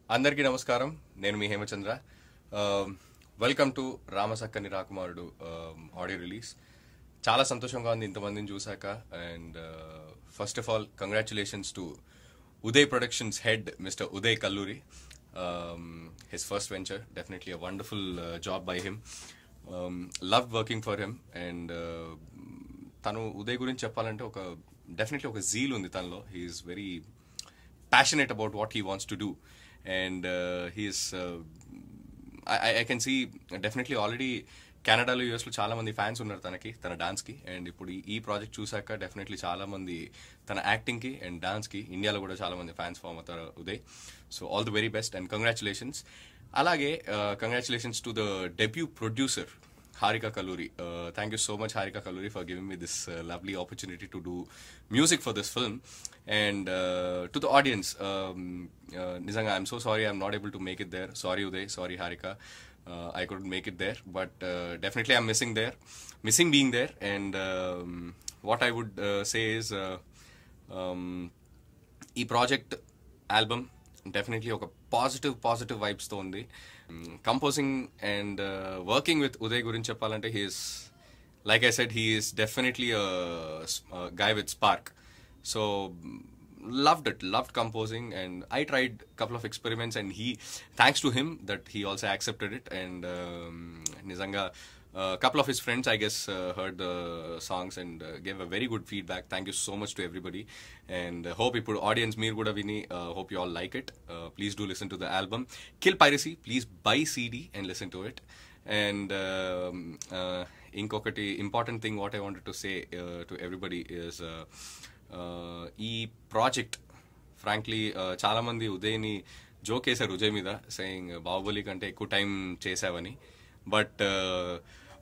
అందరికీ నమస్కారం. నేను మీ Hemachandra. Welcome to Ramasakkani Rakumarudu audio release. చాలా సంతోషంగా ఉంది ఇంతమందిని చూశాక. And first of all congratulations to Uday Productions head mister Uday Kalluri. His first venture, definitely a wonderful job by him. Love working for him. And తను ఉదయ్ గురించి చెప్పాలంటే డెఫినెట్లీ ఒక జీల్ ఉంది తనలో. He's very passionate about what he wants to do, and I can see definitely already కెనడాలో యూఎస్లో చాలా మంది ఫ్యాన్స్ ఉన్నారు తన డాన్స్కి. అండ్ ఇప్పుడు ఈ ప్రాజెక్ట్ చూసాక డెఫినెట్లీ చాలా మంది తన యాక్టింగ్కి అండ్ డాన్స్కి ఇండియాలో కూడా చాలా మంది ఫ్యాన్స్ ఫామ్ అవుతారు Uday. So all the very best and congratulations. అలాగే congratulations to the debut producer Harika Kalluri. Thank you so much, Harika Kalluri, for giving me this lovely opportunity to do music for this film. And to the audience, Nizanga, I'm so sorry I'm not able to make it there. Sorry Uday, sorry Harika, I couldn't make it there. But definitely I'm missing being there. And what I would say is, ఈ project album definitely ఒక positive వైబ్స్తో ఉంది. Composing and working with Uday గురించి చెప్పాలంటే he's, like I said, he's definitely guy with spark. So loved composing, and I tried couple of experiments, and thanks to him that he also accepted it. And Nizanga, couple of his friends, I guess, heard the songs and gave a very good feedback. Thank you so much to everybody, and hope ipudu audience meer kuda vini, hope you all like it. Please do listen to the album. Kill piracy, please buy CD and listen to it. And inkokati important thing what I wanted to say to everybody is, ఈ project frankly చాలా మంది ఉదయ్ని joke వేశారు ఉదయ్ మీద, saying Baahubali కంటే ఎక్కువ time చేసావని. But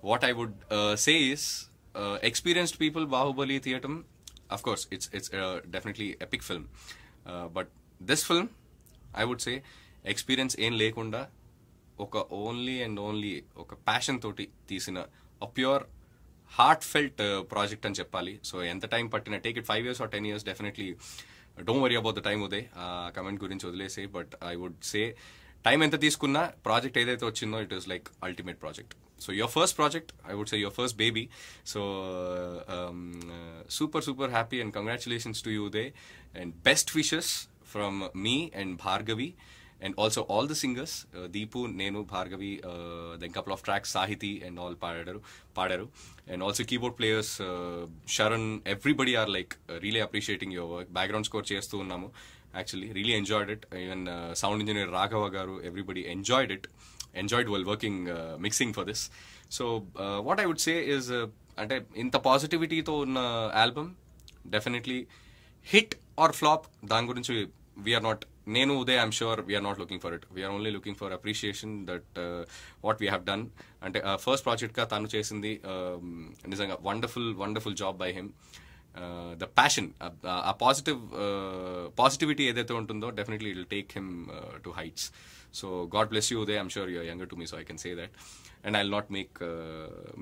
what I would say is, experienced people Baahubali తీయటం, of course it's definitely epic film. But this film I would say experience ఏం లేకుండా ఓన్లీ ఒక ప్యాషన్ తోటి తీసిన ప్యూర్ హార్ట్ ఫెల్ట్ ప్రాజెక్ట్ అని చెప్పాలి. సో ఎంత టైం పట్టినా, take it 5 years or 10 years, definitely don't worry about the time Uday. ఆ కమెంట్ గురించి వదిలేసే. But I would say time ఎంత తీసుకున్నా ప్రాజెక్ట్ ఏదైతే వచ్చిందో it is like ultimate project. So your first project, I would say your first baby. So super happy and congratulations to you Uday, and best wishes from me and Bhargavi. And also all the singers, Deepu, Nenu, Bhargavi, then couple of tracks, Sahiti and all Padaru. And also keyboard players, Sharan, everybody are like really appreciating your work. Background score chestu unnamu. Actually, really enjoyed it. Even sound engineer Raghava Garu, everybody enjoyed while working, mixing for this. So what I would say is, ante inta positivity tho unna album, definitely hit or flop, dan gurinchi we are not, Nenu Uday, I'm sure we are not looking for it. We are only looking for appreciation that what we have done. And first project ka tanu chesindi nizanga wonderful job by him. The passion, a positivity edaithe untundo, definitely it will take him to heights. So God bless you Uday. I'm sure you are younger to me, so I can say that, and I'll not make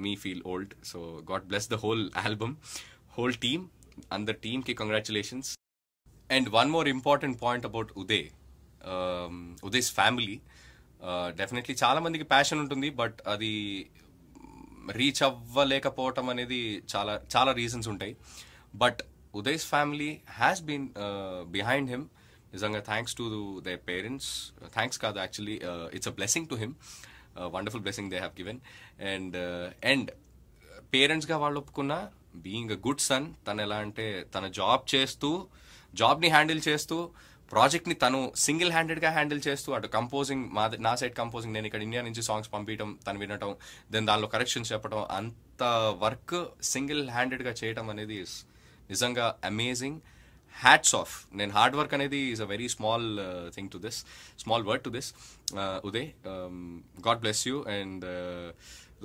me feel old. So God bless the whole album, whole team, and the team ki congratulations. And one more important point about Uday's family. Definitely చాలా మందికి passion ఉంటుంది, but అది reach అవ్వలేకపోవటం అనేది చాలా reasons ఉంటాయి. But Uday's family has been behind him. నిజంగా thanks to their parents. Thanks కాదు, actually it's a blessing to him, wonderful blessing they have given. And పేరెంట్స్గా వాళ్ళు ఒప్పుకున్న బీయింగ్ అ గుడ్ సన్, తను ఎలా అంటే తన జాబ్ని హ్యాండిల్ చేస్తూ, ప్రాజెక్ట్ని తను సింగిల్ హ్యాండెడ్గా హ్యాండిల్ చేస్తూ, అటు కంపోజింగ్ నా సైడ్ కంపోజింగ్, నేను ఇక్కడ ఇండియా నుంచి సాంగ్స్ పంపించడం, తను వినటం, దెన్ దానిలో కరెక్షన్స్ చెప్పడం, అంత వర్క్ సింగిల్ హ్యాండెడ్గా చేయటం అనేది నిజంగా అమేజింగ్. Hats off. నేను హార్డ్ వర్క్ అనేది is a very small thing to this, small word to this Uday. God bless you. And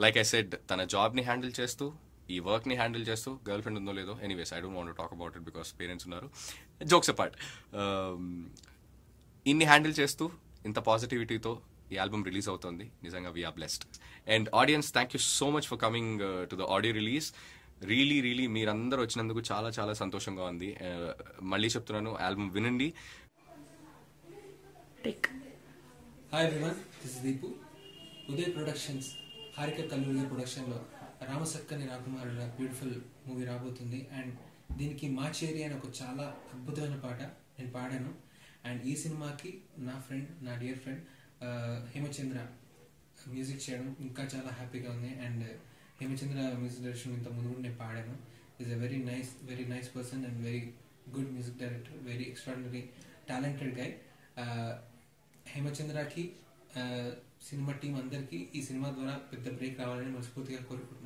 like I said, తన జాబ్ని హ్యాండిల్ చేస్తూ, ఈ వర్క్ని హ్యాండిల్ చేస్తూ, గర్ల్ ఫ్రెండ్ ఉందో లేదో, anyways I don't want to talk about it because parents ఉన్నారు, jokes apart. ఇన్ని హ్యాండిల్ చేస్తూ ఇంత పాజిటివిటీతో ఈ ఆల్బమ్ రిలీజ్ అవుతుంది. నిజంగా we are blessed. And audience, thank you so much for coming to the audio release. Really మీరందరూ వచ్చినందుకు చాలా సంతోషంగా ఉంది. మళ్ళీ చెప్తున్నాను, ఆల్బమ్ వినండి. Hi everyone, this is Deepu. Uday Productions Harika Kalluri ప్రొడక్షన్లో రామసక్కని రాకుమారుల బ్యూటిఫుల్ మూవీ రాబోతుంది. అండ్ దీనికి మా చేరి అని ఒక చాలా అద్భుతమైన పాట నేను పాడాను. అండ్ ఈ సినిమాకి నా డియర్ ఫ్రెండ్ హేమచంద్ర మ్యూజిక్ చేయడం ఇంకా చాలా హ్యాపీగా ఉంది. అండ్ హేమచంద్ర మ్యూజిక్ డైరెక్షన్ ఇంత ముందు నేను పాడాను. Is a very nice person and very good music director, very extraordinary talented guy. హేమచంద్రకి సినిమా టీం అందరికీ ఈ సినిమా ద్వారా పెద్ద బ్రేక్ రావాలని మనస్ఫూర్తిగా కోరుకుంటున్నాను.